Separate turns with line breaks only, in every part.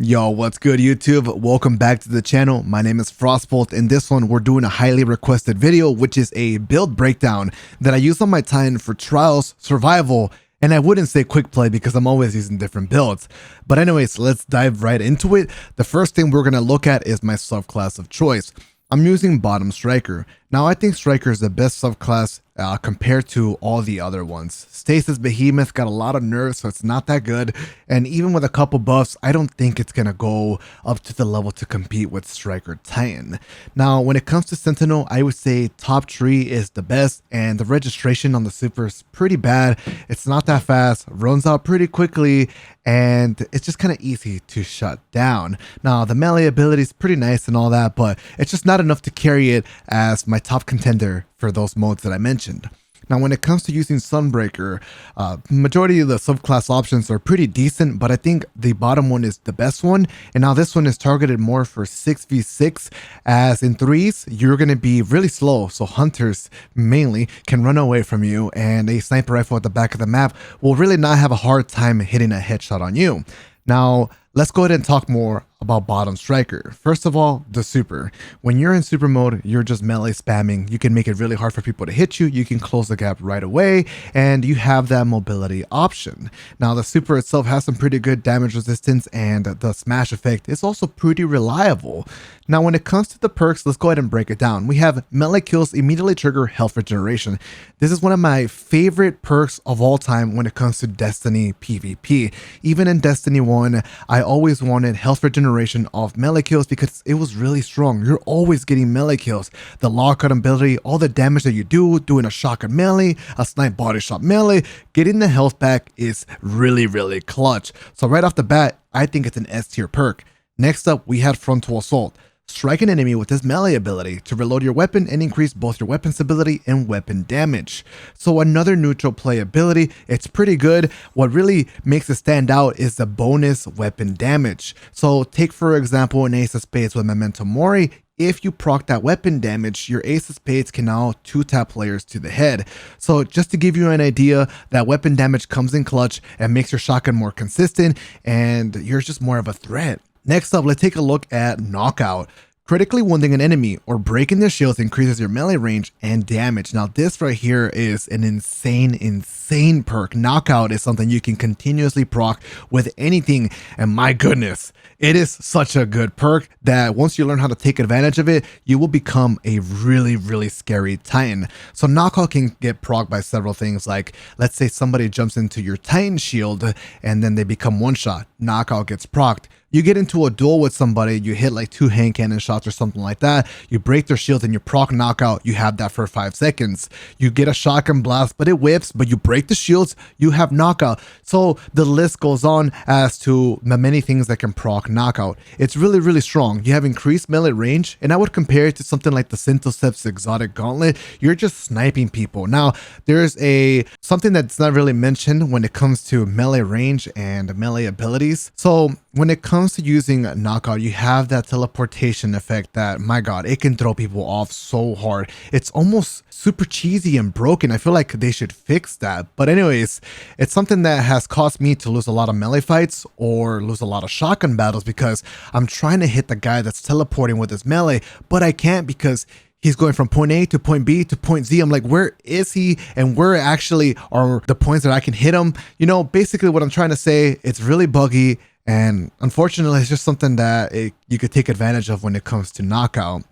Yo, what's good YouTube? Welcome back to the channel. My name is FrostBolt. In this one, we're doing a highly requested video, which is a build breakdown that I use on my Titan for trials, survival, and I wouldn't say quick play because I'm always using different builds. But anyways, let's dive right into it. The first thing we're going to look at is my subclass of choice. I'm using bottom striker. Now I think striker is the best subclass compared to all the other ones. Stasis Behemoth got a lot of nerfs, so it's not that good. And even with a couple buffs, I don't think it's gonna go up to the level to compete with Striker Titan. Now, when it comes to Sentinel, I would say top 3 is the best, and the registration on the super is pretty bad. It's not that fast, runs out pretty quickly, and it's just kind of easy to shut down. Now, the melee ability is pretty nice and all that, but it's just not enough to carry it as my top contender for those modes that I mentioned. Now, when it comes to using Sunbreaker, majority of the subclass options are pretty decent, but I think the bottom one is the best one. And now this one is targeted more for 6v6, as in 3s, you're going to be really slow. So hunters mainly can run away from you, and a sniper rifle at the back of the map will really not have a hard time hitting a headshot on you. Now, let's go ahead and talk more about bottom striker. First of all, the super. When you're in super mode, you're just melee spamming. You can make it really hard for people to hit you. You can close the gap right away, and you have that mobility option. Now, the super itself has some pretty good damage resistance, and the smash effect is also pretty reliable. Now, when it comes to the perks, let's go ahead and break it down. We have melee kills immediately trigger health regeneration. This is one of my favorite perks of all time when it comes to Destiny PvP. Even in Destiny 1, I always wanted health regeneration of melee kills because it was really strong. You're always getting melee kills. The lockout ability, all the damage that you do, doing a shotgun melee, a snipe body shot melee, getting the health back is really clutch. So right off the bat, I think it's an S tier perk. Next up, we had frontal assault. Strike an enemy with this melee ability to reload your weapon and increase both your weapon stability and weapon damage. So another neutral play ability, it's pretty good. What really makes it stand out is the bonus weapon damage. So take for example an Ace of Spades with Memento Mori. If you proc that weapon damage, your Ace of Spades can now 2-tap players to the head. So just to give you an idea, that weapon damage comes in clutch and makes your shotgun more consistent, and you're just more of a threat. Next up, let's take a look at knockout. Critically wounding an enemy or breaking their shields increases your melee range and damage. Now this right here is an insane perk. Knockout is something you can continuously proc with anything, and my goodness, it is such a good perk that once you learn how to take advantage of it, you will become a really scary Titan. So knockout can get proc by several things, like let's say somebody jumps into your Titan shield and then they become one shot. Knockout gets procced. You get into a duel with somebody, you hit like 2 hand cannon shots or something like that, you break their shield and you proc knockout, you have that for 5 seconds. You get a shotgun blast, but it whips, but you break the shields, you have knockout. So the list goes on as to the many things that can proc knockout. It's really strong. You have increased melee range, and I would compare it to something like the Synthosep's exotic gauntlet. You're just sniping people. Now, there's something that's not really mentioned when it comes to melee range and melee abilities. So when it comes to using knockout, you have that teleportation effect that, my god, it can throw people off so hard. It's almost super cheesy and broken. I feel like they should fix that. But anyways, it's something that has caused me to lose a lot of melee fights or lose a lot of shotgun battles because I'm trying to hit the guy that's teleporting with his melee, but I can't because he's going from point A to point B to point Z. I'm like, where is he? And where actually are the points that I can hit him? You know, basically what I'm trying to say, it's really buggy. And unfortunately, it's just something that you could take advantage of when it comes to knockout.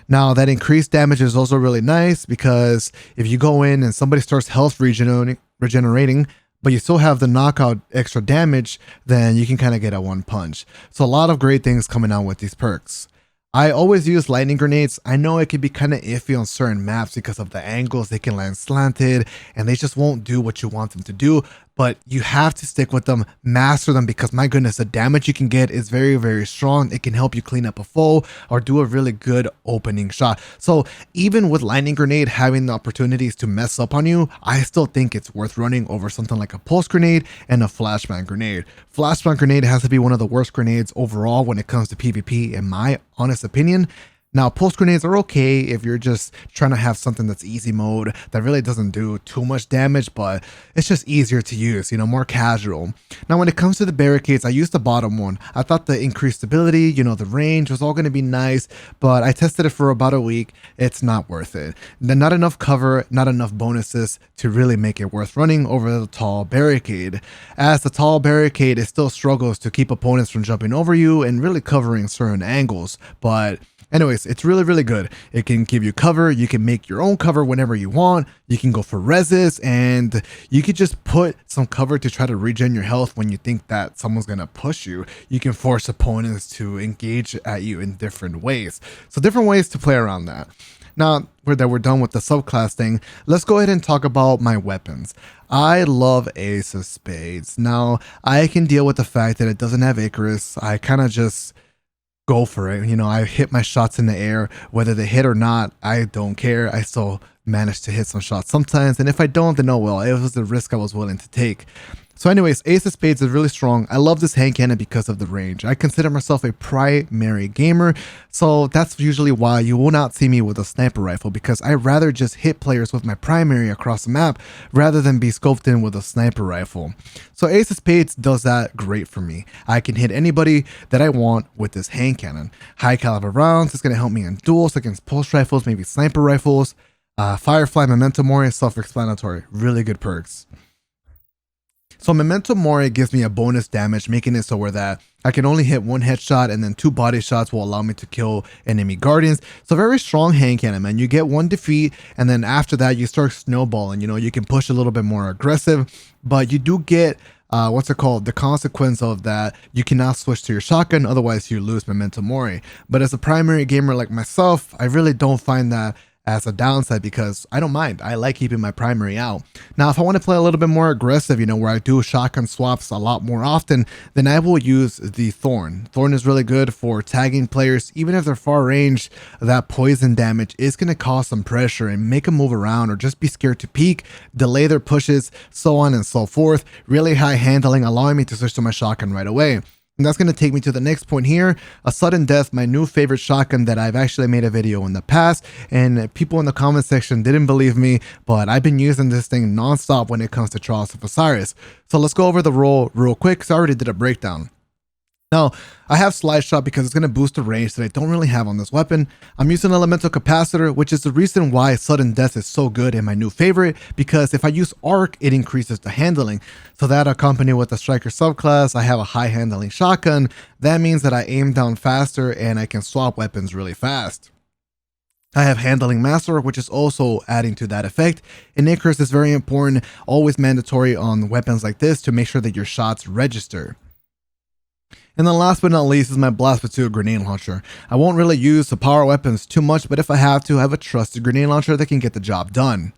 Now, that increased damage is also really nice because if you go in and somebody starts health regenerating, but you still have the knockout extra damage, then you can kind of get a one punch. So a lot of great things coming out with these perks. I always use lightning grenades. I know it can be kind of iffy on certain maps because of the angles. They can land slanted and they just won't do what you want them to do, but you have to stick with them, master them, because my goodness, the damage you can get is very strong. It can help you clean up a foe or do a really good opening shot. So even with lightning grenade having the opportunities to mess up on you, I still think it's worth running over something like a pulse grenade and a flashbang grenade. Flashbang grenade has to be one of the worst grenades overall when it comes to PvP in my honest opinion. Now, pulse grenades are okay if you're just trying to have something that's easy mode that really doesn't do too much damage, but it's just easier to use, you know, more casual. Now, when it comes to the barricades, I used the bottom one. I thought the increased stability, you know, the range was all going to be nice, but I tested it for about a week. It's not worth it. Not enough cover, not enough bonuses to really make it worth running over the tall barricade. As the tall barricade, it still struggles to keep opponents from jumping over you and really covering certain angles, but anyways, it's really good. It can give you cover. You can make your own cover whenever you want. You can go for reses, and you could just put some cover to try to regen your health when you think that someone's going to push you. You can force opponents to engage at you in different ways. So different ways to play around that. Now that we're done with the subclass thing, let's go ahead and talk about my weapons. I love Ace of Spades. Now, I can deal with the fact that it doesn't have Icarus. I kind of just go for it. You know, I hit my shots in the air, whether they hit or not, I don't care. I still manage to hit some shots sometimes, and if I don't, then oh well, it was the risk I was willing to take. So anyways, Ace of Spades is really strong. I love this hand cannon because of the range. I consider myself a primary gamer, so that's usually why you will not see me with a sniper rifle, because I rather just hit players with my primary across the map rather than be scoped in with a sniper rifle. So Ace of Spades does that great for me. I can hit anybody that I want with this hand cannon. High caliber rounds is going to help me in duels against pulse rifles, maybe sniper rifles. Firefly, Memento Mori, self-explanatory. Really good perks. So Memento Mori gives me a bonus damage, making it so where that I can only hit one headshot and then 2 body shots will allow me to kill enemy guardians. So very strong hand cannon, man. You get 1 defeat, and then after that you start snowballing. You know, you can push a little bit more aggressive, but you do get what's it called? The consequence of that, you cannot switch to your shotgun, otherwise you lose Memento Mori. But as a primary gamer like myself, I really don't find that as a downside, because I don't mind. I like keeping my primary out. Now, if I want to play a little bit more aggressive, you know, where I do shotgun swaps a lot more often, then I will use the Thorn. Thorn is really good for tagging players. Even if they're far range, that poison damage is going to cause some pressure and make them move around or just be scared to peek, delay their pushes, so on and so forth. Really high handling, allowing me to switch to my shotgun right away. And that's going to take me to the next point here, a sudden death, my new favorite shotgun that I've actually made a video in the past, and people in the comment section didn't believe me, but I've been using this thing nonstop when it comes to Trials of Osiris. So let's go over the role real quick, because I already did a breakdown. Now, I have Slide Shot because it's going to boost the range that I don't really have on this weapon. I'm using Elemental Capacitor, which is the reason why Sudden Death is so good and my new favorite, because if I use Arc, it increases the handling. So that accompanied with the Striker subclass, I have a high handling shotgun. That means that I aim down faster and I can swap weapons really fast. I have Handling Master, which is also adding to that effect. And Icarus is very important, always mandatory on weapons like this to make sure that your shots register. And then last but not least is my Blast with 2 grenade launcher. I won't really use the power weapons too much, but if I have to, I have a trusted grenade launcher that can get the job done.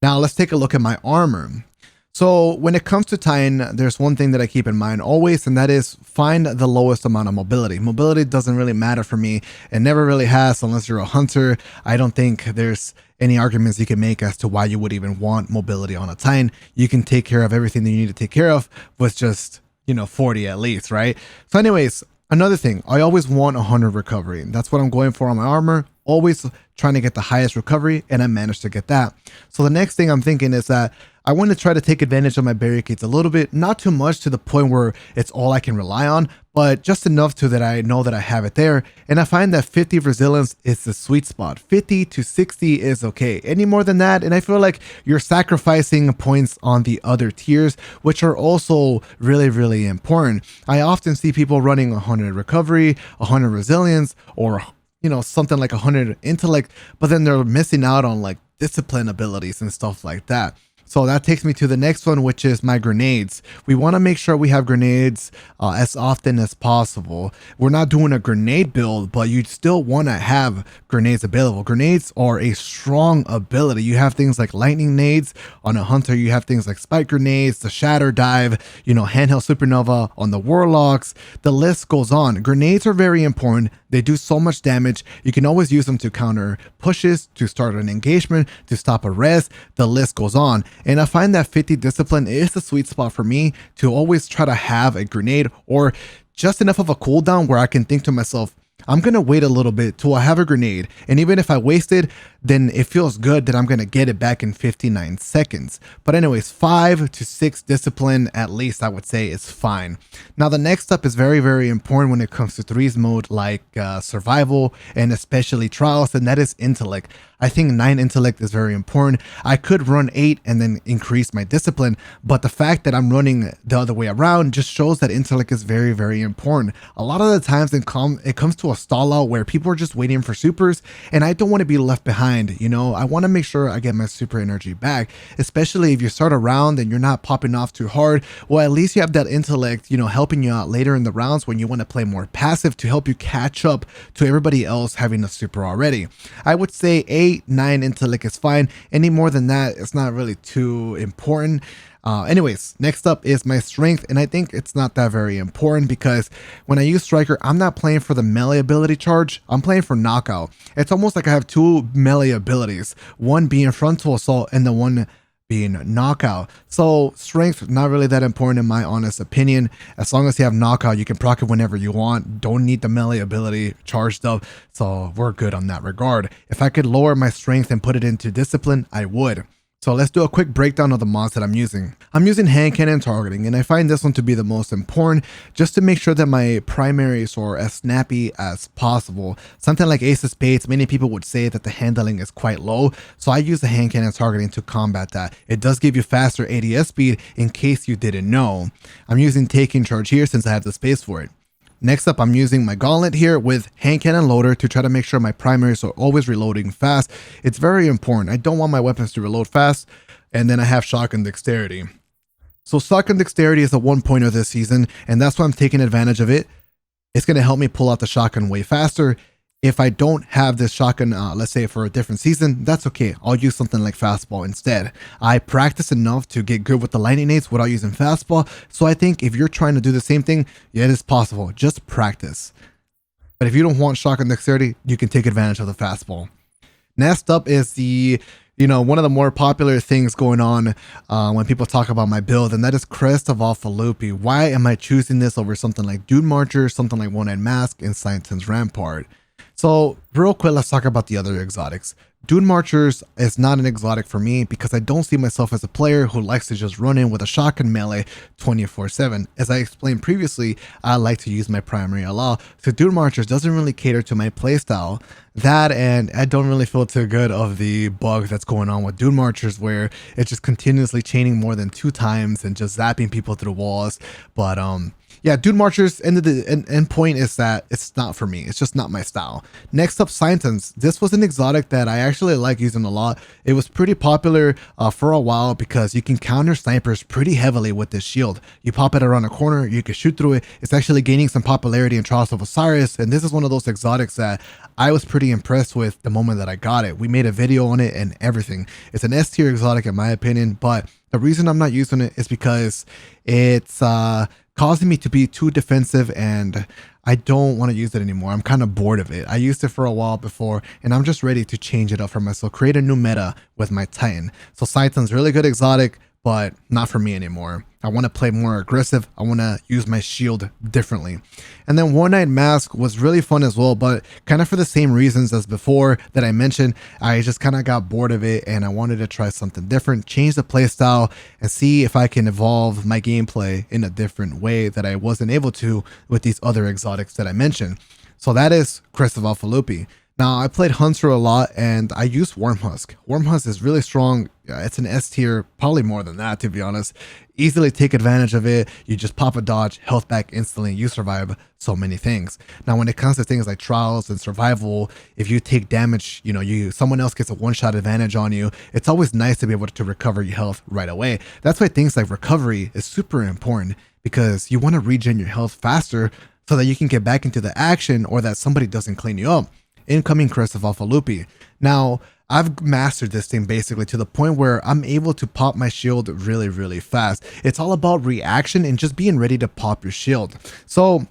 Now let's take a look at my armor. So when it comes to tying, there's one thing that I keep in mind always, and that is find the lowest amount of mobility. Mobility doesn't really matter for me. It never really has unless you're a hunter. I don't think there's any arguments you can make as to why you would even want mobility on a Titan. You can take care of everything that you need to take care of with just, you know, 40 at least, right? So anyways, another thing, I always want 100 recovery. That's what I'm going for on my armor. Always trying to get the highest recovery, and I managed to get that. So the next thing I'm thinking is that I want to try to take advantage of my barricades a little bit, not too much to the point where it's all I can rely on, but just enough to that I know that I have it there. And I find that 50 resilience is the sweet spot. 50 to 60 is okay. Any more than that, and I feel like you're sacrificing points on the other tiers, which are also really important. I often see people running 100 recovery, 100 resilience, or you know, something like 100 intellect, but then they're missing out on like discipline abilities and stuff like that. So that takes me to the next one, which is my grenades. We want to make sure we have grenades as often as possible. We're not doing a grenade build, but you still want to have grenades available. Grenades are a strong ability. You have things like lightning nades on a hunter. You have things like spike grenades, the shatter dive, you know, handheld supernova on the warlocks. The list goes on. Grenades are very important. They do so much damage. You can always use them to counter pushes, to start an engagement, to stop a res. The list goes on. And I find that 50 discipline is the sweet spot for me to always try to have a grenade or just enough of a cooldown where I can think to myself, I'm going to wait a little bit till I have a grenade. And even if I waste it, then it feels good that I'm going to get it back in 59 seconds. But anyways, 5 to 6 discipline, at least I would say, is fine. Now, the next step is very, very important when it comes to threes mode, like survival and especially trials, and that is intellect. I think 9 intellect is very important. I could run 8 and then increase my discipline, but the fact that I'm running the other way around just shows that intellect is very, very important. A lot of the times it comes to a stall out where people are just waiting for supers, and I don't want to be left behind. You know, I want to make sure I get my super energy back, especially if you start a round and you're not popping off too hard. Well, at least you have that intellect, you know, helping you out later in the rounds when you want to play more passive to help you catch up to everybody else having a super already. I would say 8, 9 intellect is fine. Any more than that, it's not really too important. Anyways, next up is my strength, and I think it's not that very important because when I use striker, I'm not playing for the melee ability charge, I'm playing for knockout. It's almost like I have 2 melee abilities, one being frontal assault and the one being knockout. So strength, not really that important in my honest opinion. As long as you have knockout, you can proc it whenever you want. Don't need the melee ability charged up, so we're good on that regard. If I could lower my strength and put it into discipline, I would. So let's do a quick breakdown of the mods that I'm using. I'm using hand cannon targeting, and I find this one to be the most important just to make sure that my primaries are as snappy as possible. Something like Ace of Spades, many people would say that the handling is quite low, so I use the hand cannon targeting to combat that. It does give you faster ADS speed in case you didn't know. I'm using taking charge here since I have the space for it. Next up, I'm using my gauntlet here with hand cannon loader to try to make sure my primaries are always reloading fast. It's very important. I don't want my weapons to reload fast. And then I have shotgun dexterity. So shotgun dexterity is a 1-pointer this season, and that's why I'm taking advantage of it. It's going to help me pull out the shotgun way faster. If I don't have this shotgun, let's say for a different season, that's okay. I'll use something like fastball instead. I practice enough to get good with the lightning nades without using fastball. So I think if you're trying to do the same thing, yeah, it is possible. Just practice. But if you don't want shotgun dexterity, you can take advantage of the fastball. Next up is the, one of the more popular things going on when people talk about my build, and that is Crest of Alphalupi. Why am I choosing this over something like Dune Marcher, something like One-Eyed Mask, and Science's Rampart? So real quick, let's talk about the other exotics. Dune Marchers is not an exotic for me because I don't see myself as a player who likes to just run in with a shotgun melee 24/7. As I explained previously, I like to use my primary allow. So Dune Marchers doesn't really cater to my playstyle. That, and I don't really feel too good of the bug that's going on with Dune Marchers where it's just continuously chaining more than 2 times and just zapping people through walls. But yeah, Dune Marchers end point is that it's not for me. It's just not my style. Next up, Scientons. This was an exotic that I actually like using a lot. It was pretty popular for a while because you can counter snipers pretty heavily with this shield. You pop it around a corner, you can shoot through it. It's actually gaining some popularity in Trials of Osiris, and this is one of those exotics that I was pretty impressed with the moment that I got it. We made a video on it and everything. It's an S tier exotic in my opinion, but the reason I'm not using it is because it's causing me to be too defensive and I don't want to use it anymore. I'm kind of bored of it. I used it for a while before and I'm just ready to change it up for myself, create a new meta with my Titan. So Titan's really good exotic, but not for me anymore. I want to play more aggressive. I want to use my shield differently. And then One-Eyed Mask was really fun as well, but kind of for the same reasons as before that I mentioned. I just kind of got bored of it and I wanted to try something different, change the playstyle, and see if I can evolve my gameplay in a different way that I wasn't able to with these other exotics that I mentioned. So that is Crest of Alphalupi. Now, I played Hunter a lot and I use Wormhusk. Wormhusk is really strong. It's an S tier, probably more than that, to be honest. Easily take advantage of it. You just pop a dodge, health back instantly, you survive so many things. Now, when it comes to things like trials and survival, if you take damage, someone else gets a one-shot advantage on you, it's always nice to be able to recover your health right away. That's why things like recovery is super important because you want to regen your health faster so that you can get back into the action or that somebody doesn't clean you up. Incoming Crest of Alphalupi. Now, I've mastered this thing basically to the point where I'm able to pop my shield really, really fast. It's all about reaction and just being ready to pop your shield. So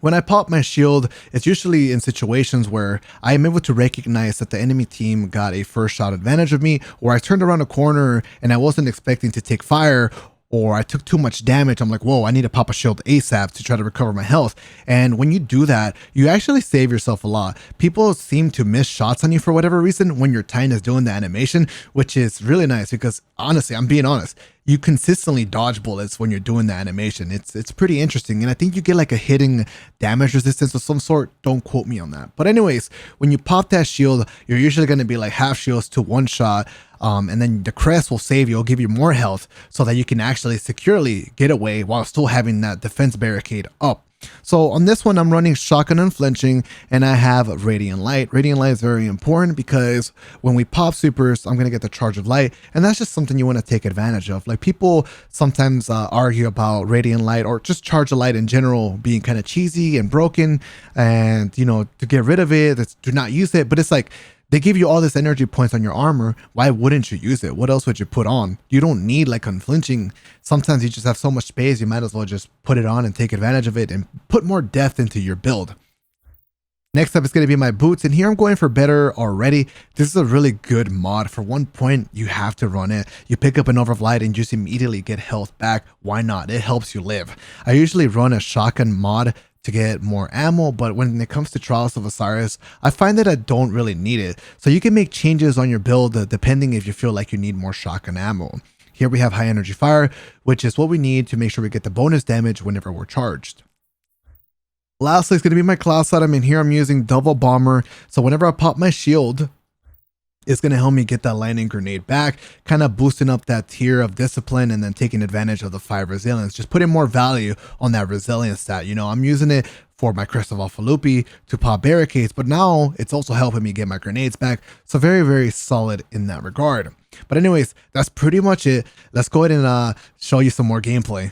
when I pop my shield, it's usually in situations where I am able to recognize that the enemy team got a first shot advantage of me, or I turned around a corner and I wasn't expecting to take fire, or I took too much damage, I'm like, whoa, I need to pop a shield ASAP to try to recover my health. And when you do that, you actually save yourself a lot. People seem to miss shots on you for whatever reason when your Titan is doing the animation, which is really nice because honestly, I'm being honest, you consistently dodge bullets when you're doing the animation. It's pretty interesting. And I think you get like a hitting damage resistance of some sort. Don't quote me on that. But anyways, when you pop that shield, you're usually going to be like half shields to one shot. And then the crest will save you, it'll give you more health so that you can actually securely get away while still having that defense barricade up. So on this one, I'm running shotgun unflinching and I have radiant light. Radiant light is very important because when we pop supers, I'm going to get the charge of light. And that's just something you want to take advantage of. Like people sometimes argue about radiant light or just charge of light in general being kind of cheesy and broken and, you know, to get rid of it, do not use it. But it's like, they give you all this energy points on your armor. Why wouldn't you use it? What else would you put on? You don't need like unflinching. Sometimes you just have so much space, you might as well just put it on and take advantage of it and put more depth into your build. Next up is going to be my boots, and here I'm going for better already. This is a really good mod. For 1 point, you have to run it. You pick up an Orb of Light and just immediately get health back. Why not? It helps you live. I usually run a shotgun mod to get more ammo, but when it comes to Trials of Osiris, I find that I don't really need it. So you can make changes on your build depending if you feel like you need more shotgun ammo. Here we have high energy fire, which is what we need to make sure we get the bonus damage whenever we're charged. Lastly, it's going to be my class item, and here I'm using double bomber. So whenever I pop my shield, it's going to help me get that lightning grenade back, kind of boosting up that tier of discipline and then taking advantage of the 5 resilience, just putting more value on that resilience stat. You know, I'm using it for my Crest of Alphalupi to pop barricades, but now it's also helping me get my grenades back. So very, very solid in that regard. But anyways, that's pretty much it. Let's go ahead and show you some more gameplay.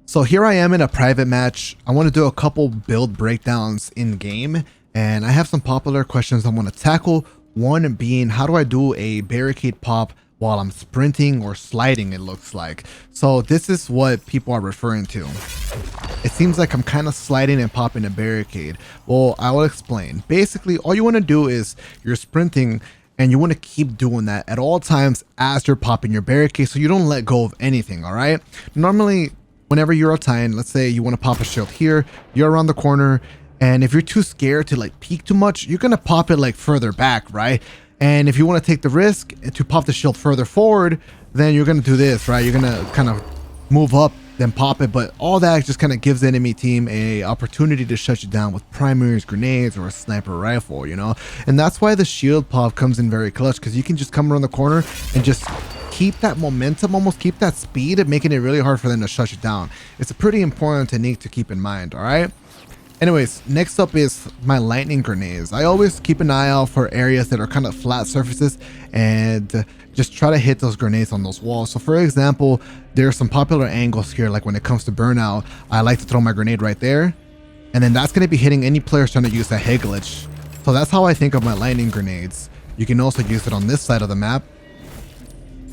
So here I am in a private match. I want to do a couple build breakdowns in game, and I have some popular questions I want to tackle. One being, how do I do a barricade pop while I'm sprinting or sliding, it looks like. So this is what people are referring to. It seems like I'm kind of sliding and popping a barricade. Well, I will explain. Basically, all you want to do is you're sprinting and you want to keep doing that at all times as you're popping your barricade so you don't let go of anything, all right? Normally, whenever you're a Titan, let's say you want to pop a shield here, you're around the corner, and if you're too scared to like peek too much, you're going to pop it like further back, right? And if you want to take the risk to pop the shield further forward, then you're going to do this, right? You're going to kind of move up, then pop it. But all that just kind of gives the enemy team a opportunity to shut you down with primaries, grenades, or a sniper rifle, you know? And that's why the shield pop comes in very clutch, because you can just come around the corner and just keep that momentum, almost keep that speed, making it really hard for them to shut you down. It's a pretty important technique to keep in mind, all right? Anyways, next up is my lightning grenades. I always keep an eye out for areas that are kind of flat surfaces and just try to hit those grenades on those walls. So for example, there are some popular angles here, like when it comes to burnout, I like to throw my grenade right there, and then that's going to be hitting any players trying to use that head glitch. So that's how I think of my lightning grenades. You can also use it on this side of the map,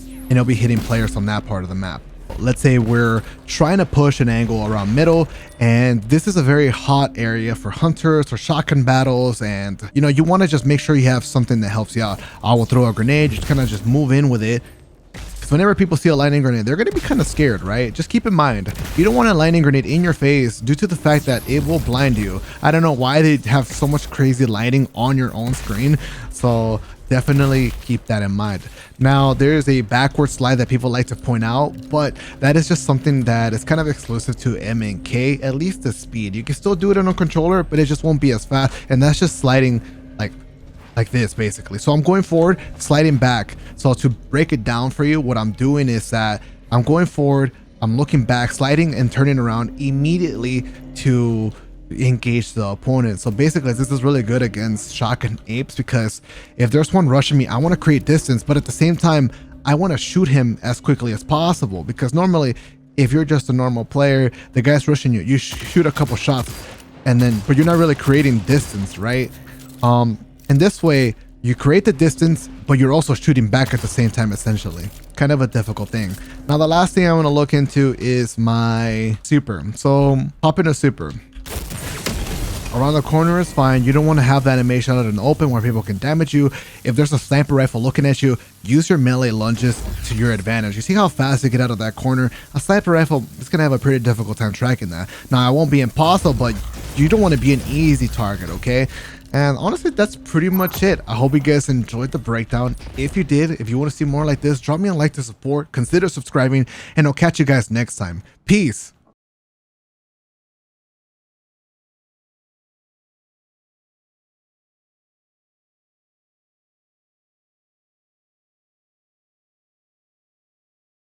and it'll be hitting players on that part of the map. Let's say we're trying to push an angle around middle, and this is a very hot area for hunters or shotgun battles, and you know, you want to just make sure you have something that helps you out. I will throw a grenade, just kind of just move in with it, because whenever people see a lightning grenade, they're going to be kind of scared, right? Just keep in mind, you don't want a lightning grenade in your face due to the fact that it will blind you. I don't know why they have so much crazy lighting on your own screen, so definitely keep that in mind. Now, there's a backward slide that people like to point out, but that is just something that is kind of exclusive to M and K, at least the speed. You can still do it on a controller, but it just won't be as fast, and that's just sliding like this basically. So I'm going forward, sliding back. So to break it down for you, what I'm doing is that I'm going forward, I'm looking back, sliding and turning around immediately to engage the opponent. So basically, this is really good against shotgun apes, because if there's one rushing me, I want to create distance, but at the same time, I want to shoot him as quickly as possible, because normally if you're just a normal player, the guy's rushing you, you shoot a couple shots and then, but you're not really creating distance, right? And this way you create the distance, but you're also shooting back at the same time, essentially. Kind of a difficult thing. Now, the last thing I want to look into is my super. So pop in a super. Around the corner is fine. You don't want to have that animation out in the open where people can damage you. If there's a sniper rifle looking at you, use your melee lunges to your advantage. You see how fast you get out of that corner? A sniper rifle is going to have a pretty difficult time tracking that. Now, it won't be impossible, but you don't want to be an easy target, okay? And honestly, that's pretty much it. I hope you guys enjoyed the breakdown. If you did, if you want to see more like this, drop me a like to support, consider subscribing, and I'll catch you guys next time. Peace.